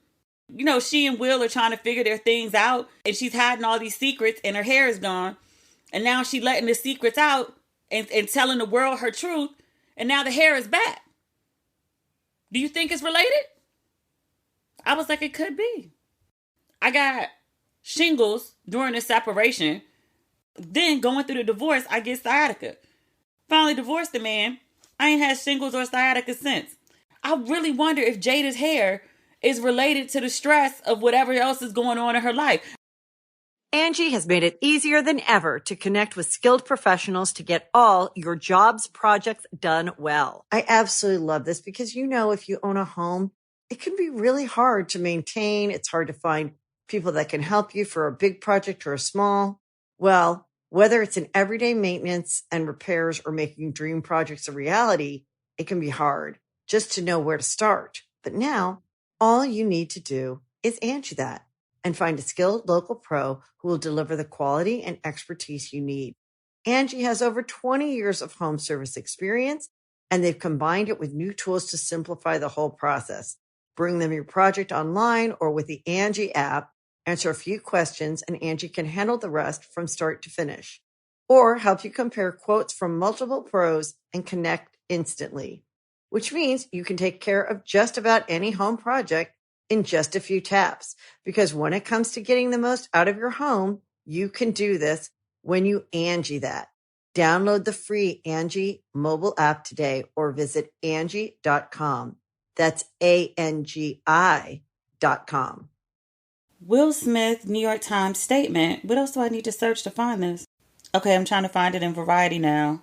She and Will are trying to figure their things out, and she's hiding all these secrets, and her hair is gone. And now she's letting the secrets out and telling the world her truth, and now the hair is back. Do you think it's related? I was like, it could be. I got shingles during the separation. Then going through the divorce, I get sciatica. Finally divorced the man. I ain't had shingles or sciatica since. I really wonder if Jada's hair is related to the stress of whatever else is going on in her life. Angie has made it easier than ever to connect with skilled professionals to get all your jobs projects done well. I absolutely love this because, if you own a home, it can be really hard to maintain. It's hard to find people that can help you for a big project or a small. Well, whether it's in everyday maintenance and repairs or making dream projects a reality, it can be hard just to know where to start. But now, all you need to do is Angie that and find a skilled local pro who will deliver the quality and expertise you need. Angie has over 20 years of home service experience, and they've combined it with new tools to simplify the whole process. Bring them your project online or with the Angie app, answer a few questions, and Angie can handle the rest from start to finish. Or help you compare quotes from multiple pros and connect instantly. which means you can take care of just about any home project in just a few taps. Because when it comes to getting the most out of your home, you can do this when you Angie that. Download the free Angie mobile app today or visit Angie.com. That's ANGI.com. Will Smith, New York Times statement. What else do I need to search to find this? Okay, I'm trying to find it in Variety now.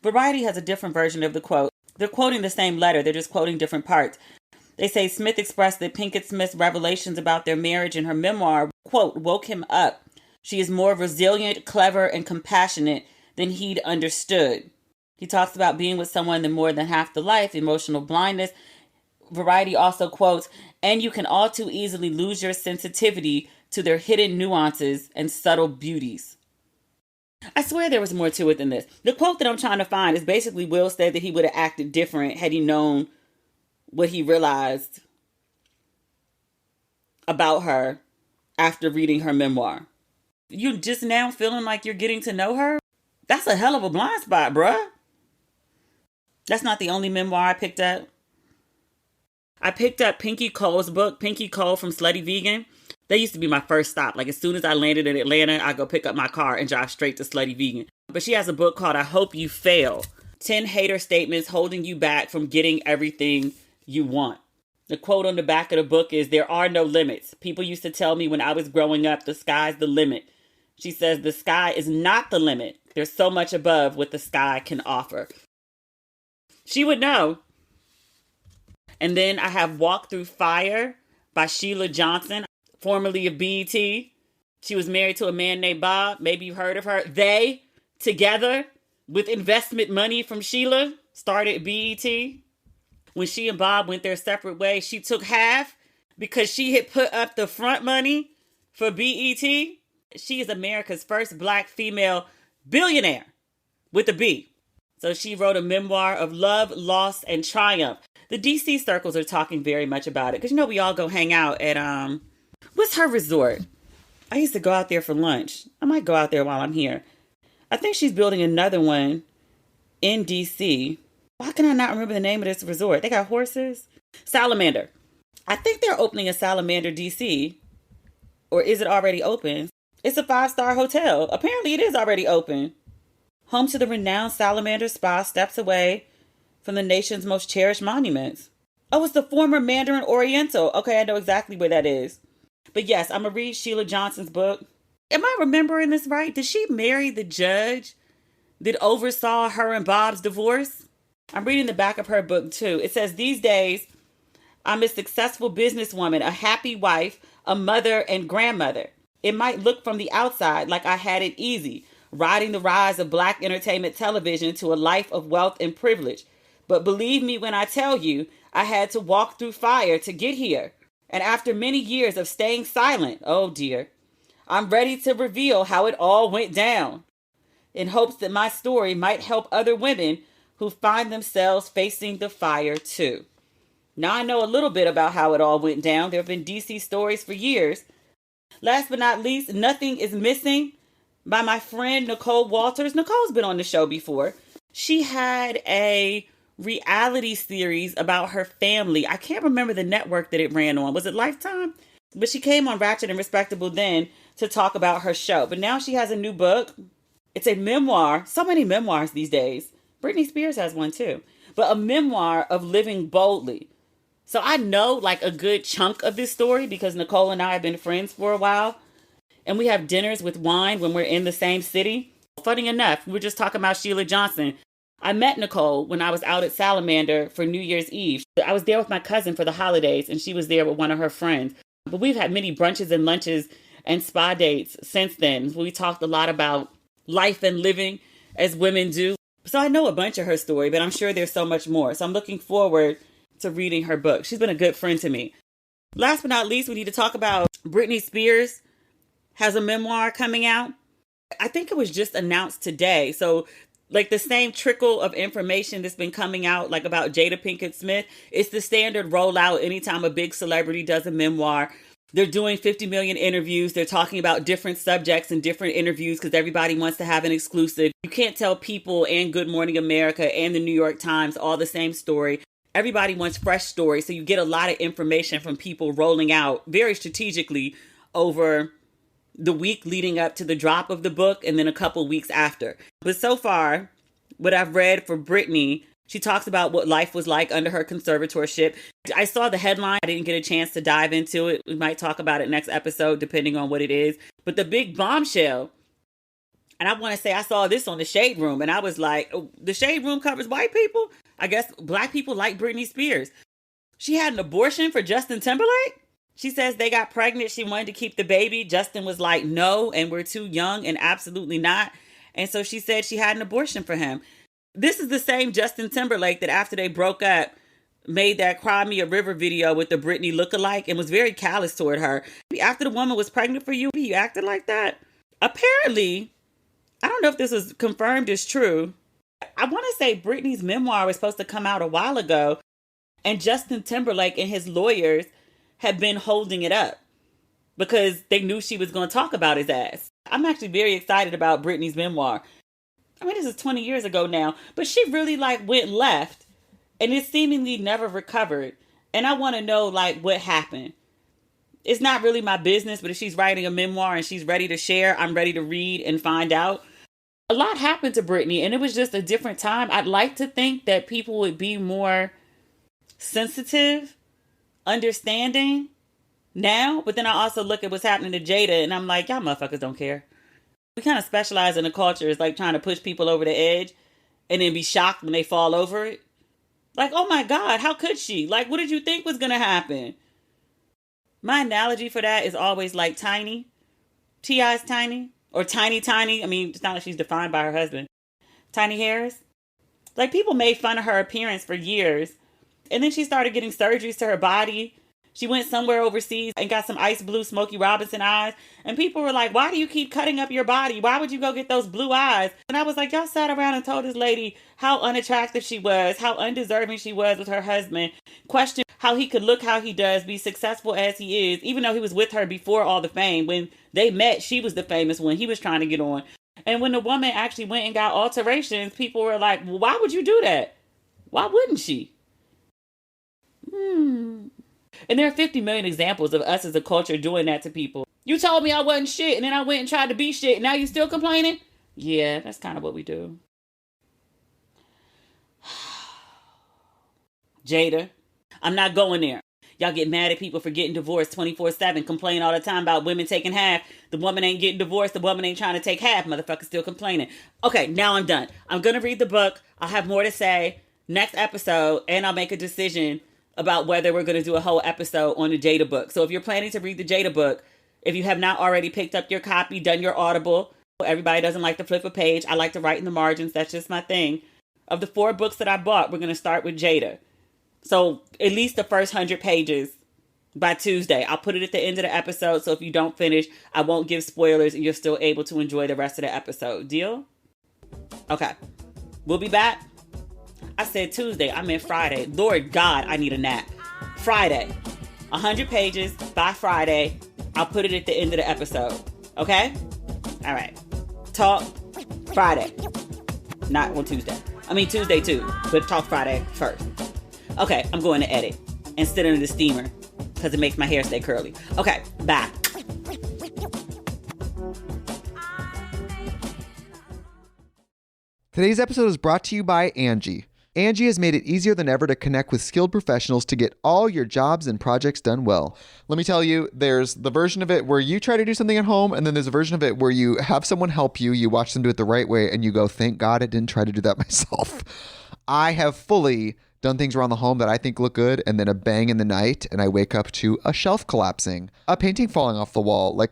Variety has a different version of the quote. They're quoting the same letter. They're just quoting different parts. They say Smith expressed that Pinkett Smith's revelations about their marriage in her memoir, quote, woke him up. She is more resilient, clever, and compassionate than he'd understood. He talks about being with someone than more than half the life, emotional blindness. Variety also quotes, and you can all too easily lose your sensitivity to their hidden nuances and subtle beauties. I swear there was more to it than this. The quote that I'm trying to find is basically Will said that he would have acted different had he known what he realized about her after reading her memoir. You just now feeling like you're getting to know her? That's a hell of a blind spot, bruh. That's not the only memoir I picked up. I picked up Pinky Cole's book, Pinky Cole from Slutty Vegan. That used to be my first stop. Like as soon as I landed in Atlanta, I go pick up my car and drive straight to Slutty Vegan. But she has a book called I Hope You Fail. 10 hater statements holding you back from getting everything you want. The quote on the back of the book is, there are no limits. People used to tell me when I was growing up, the sky's the limit. She says the sky is not the limit. There's so much above what the sky can offer. She would know. And then I have Walk Through Fire by Sheila Johnson, formerly of BET. She was married to a man named Bob. Maybe you've heard of her. They, together, with investment money from Sheila, started BET. When she and Bob went their separate ways, she took half because she had put up the front money for BET. She is America's first Black female billionaire with a B. So she wrote a memoir of love, loss, and triumph. The DC circles are talking very much about it. Because, you know, we all go hang out at, what's her resort? I used to go out there for lunch. I might go out there while I'm here. I think she's building another one in DC. Why can I not remember the name of this resort? They got horses? Salamander. I think they're opening a Salamander DC. Or is it already open? It's a 5-star hotel. Apparently it is already open. Home to the renowned Salamander Spa, steps away from the nation's most cherished monuments. Oh, it's the former Mandarin Oriental. Okay, I know exactly where that is. But yes, I'm going to read Sheila Johnson's book. Am I remembering this right? Did she marry the judge that oversaw her and Bob's divorce? I'm reading the back of her book too. It says, these days, I'm a successful businesswoman, a happy wife, a mother and grandmother. It might look from the outside like I had it easy, riding the rise of Black entertainment television to a life of wealth and privilege. But believe me when I tell you, I had to walk through fire to get here. And after many years of staying silent, oh dear, I'm ready to reveal how it all went down, in hopes that my story might help other women who find themselves facing the fire too. Now I know a little bit about how it all went down. There have been DC stories for years. Last but not least, Nothing is Missing by my friend Nicole Walters. Nicole's been on the show before. She had a reality series about her family. I can't remember the network that it ran on. Was it Lifetime? But she came on Ratchet and Respectable then to talk about her show. But now she has a new book. It's a memoir. So many memoirs these days. Brittney Spears has one too. But a memoir of living boldly. So I know like a good chunk of this story because Nicole and I have been friends for a while. And we have dinners with wine when we're in the same city. Funny enough, we were just talking about Sheila Johnson. I met Nicole when I was out at Salamander for New Year's Eve. I was there with my cousin for the holidays and she was there with one of her friends. But we've had many brunches and lunches and spa dates since then. We talked a lot about life and living as women do. So I know a bunch of her story, but I'm sure there's so much more. So I'm looking forward to reading her book. She's been a good friend to me. Last but not least, we need to talk about Brittney Spears has a memoir coming out. I think it was just announced today. So like the same trickle of information that's been coming out like about Jada Pinkett Smith, it's the standard rollout anytime a big celebrity does a memoir. They're doing 50 million interviews. They're talking about different subjects and different interviews because everybody wants to have an exclusive. You can't tell People and Good Morning America and the New York Times all the same story. Everybody wants fresh stories. So you get a lot of information from People rolling out very strategically over the week leading up to the drop of the book and then a couple weeks after. But so far, what I've read for Brittney, she talks about what life was like under her conservatorship. I saw the headline. I didn't get a chance to dive into it. We might talk about it next episode, depending on what it is. But the big bombshell, and I want to say I saw this on the Shade Room, and I was like, oh, the Shade Room covers white people? I guess black people like Brittney Spears. She had an abortion for Justin Timberlake? She says they got pregnant. She wanted to keep the baby. Justin was like, no, and we're too young and absolutely not. And so she said she had an abortion for him. This is the same Justin Timberlake that after they broke up, made that Cry Me a River video with the Brittney lookalike and was very callous toward her. After the woman was pregnant for you, you acted like that? Apparently, I don't know if this was confirmed as true. I want to say Brittney's memoir was supposed to come out a while ago, and Justin Timberlake and his lawyers had been holding it up because they knew she was going to talk about his ass. I'm actually very excited about Brittney's memoir. I mean, this is 20 years ago now, but she really went left and it seemingly never recovered. And I want to know what happened. It's not really my business, but if she's writing a memoir and she's ready to share, I'm ready to read and find out. A lot happened to Brittney and it was just a different time. I'd like to think that people would be more sensitive, understanding now, but then I also look at what's happening to Jada and I'm like, y'all motherfuckers don't care. We kind of specialize in the culture. It's like trying to push people over the edge and then be shocked when they fall over it. Like, oh my God, how could she? What did you think was going to happen? My analogy for that is always Tiny. T.I.'s Tiny. Or Tiny. I mean, it's not like she's defined by her husband. Tiny Harris. People made fun of her appearance for years. And then she started getting surgeries to her body. She went somewhere overseas and got some ice blue Smokey Robinson eyes. And people were like, why do you keep cutting up your body? Why would you go get those blue eyes? And I was like, y'all sat around and told this lady how unattractive she was, how undeserving she was with her husband. Questioned how he could look how he does, be successful as he is, even though he was with her before all the fame. When they met, she was the famous one. He was trying to get on. And when the woman actually went and got alterations, people were like, well, why would you do that? Why wouldn't she? And there are 50 million examples of us as a culture doing that to people. You told me I wasn't shit, and then I went and tried to be shit, and now you still complaining? Yeah, that's kind of what we do. Jada, I'm not going there. Y'all get mad at people for getting divorced 24/7, complain all the time about women taking half. The woman ain't getting divorced, the woman ain't trying to take half, motherfucker still complaining. Okay, now I'm done. I'm going to read the book. I'll have more to say next episode, and I'll make a decision about whether we're going to do a whole episode on the Jada book. So if you're planning to read the Jada book, if you have not already picked up your copy, done your Audible, everybody doesn't like to flip a page. I like to write in the margins. That's just my thing. Of the 4 books that I bought, we're going to start with Jada. So at least the first 100 pages by Tuesday. I'll put it at the end of the episode. So if you don't finish, I won't give spoilers and you're still able to enjoy the rest of the episode. Deal? Okay. We'll be back. I said Tuesday, I meant Friday. Lord God, I need a nap. Friday. 100 pages by Friday. I'll put it at the end of the episode. Okay? All right. Talk Friday. Not on Tuesday. I mean Tuesday too, but talk Friday first. Okay, I'm going to edit and sit under the steamer because it makes my hair stay curly. Okay, bye. Today's episode is brought to you by Angie. Angie has made it easier than ever to connect with skilled professionals to get all your jobs and projects done well. Let me tell you, there's the version of it where you try to do something at home, and then there's a version of it where you have someone help you, you watch them do it the right way, and you go, thank God I didn't try to do that myself. I have fully done things around the home that I think look good, and then a bang in the night, and I wake up to a shelf collapsing, a painting falling off the wall.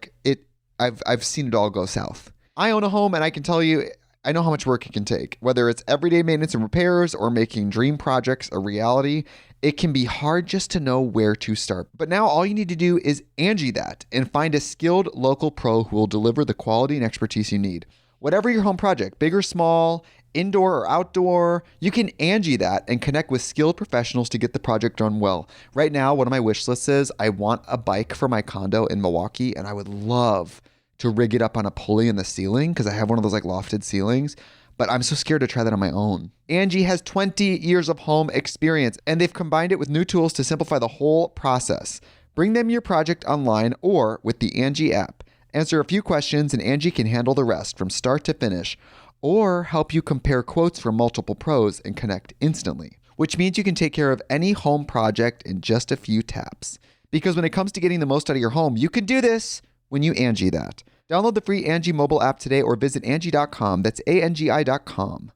I've seen it all go south. I own a home, and I can tell you, I know how much work it can take. Whether it's everyday maintenance and repairs or making dream projects a reality, it can be hard just to know where to start. But now all you need to do is Angie that and find a skilled local pro who will deliver the quality and expertise you need. Whatever your home project, big or small, indoor or outdoor. You can Angie that and connect with skilled professionals to get the project done well. Right now, one of my wish lists is I want a bike for my condo in Milwaukee, and I would love to rig it up on a pulley in the ceiling because I have one of those like lofted ceilings, but I'm so scared to try that on my own. Angie has 20 years of home experience, and they've combined it with new tools to simplify the whole process. Bring them your project online or with the Angie app. Answer a few questions and Angie can handle the rest from start to finish, or help you compare quotes from multiple pros and connect instantly, which means you can take care of any home project in just a few taps. Because when it comes to getting the most out of your home, you can do this when you Angie that. Download the free Angie mobile app today or visit Angie.com. That's ANGI.com.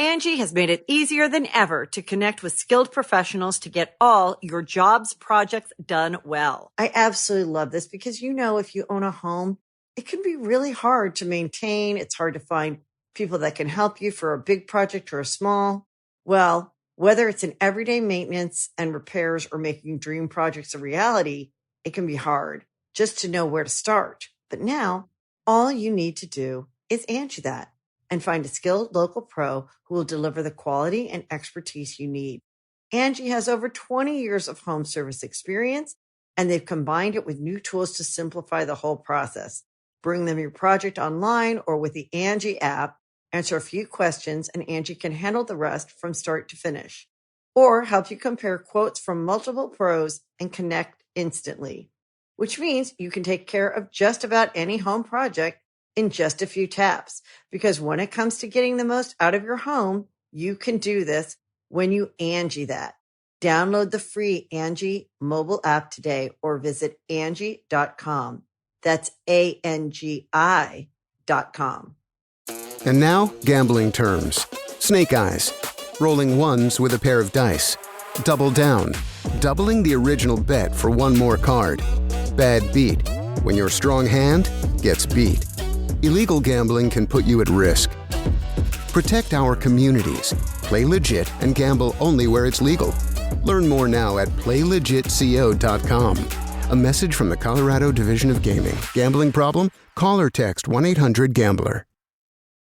Angie has made it easier than ever to connect with skilled professionals to get all your jobs projects done well. I absolutely love this because, you know, if you own a home, it can be really hard to maintain. It's hard to find people that can help you for a big project or a small. Well, whether it's in everyday maintenance and repairs or making dream projects a reality, it can be hard just to know where to start. But now, all you need to do is Angie that and find a skilled local pro who will deliver the quality and expertise you need. Angie has over 20 years of home service experience, and they've combined it with new tools to simplify the whole process. Bring them your project online or with the Angie app, answer a few questions, and Angie can handle the rest from start to finish. Or help you compare quotes from multiple pros and connect instantly, which means you can take care of just about any home project in just a few taps. Because when it comes to getting the most out of your home, you can do this when you Angie that. Download the free Angie mobile app today or visit Angie.com. That's ANGI.com. And now, gambling terms. Snake eyes. Rolling ones with a pair of dice. Double down. Doubling the original bet for one more card. Bad beat. When your strong hand gets beat. Illegal gambling can put you at risk. Protect our communities. Play legit and gamble only where it's legal. Learn more now at playlegitco.com. A message from the Colorado Division of Gaming. Gambling problem? Call or text 1-800-GAMBLER.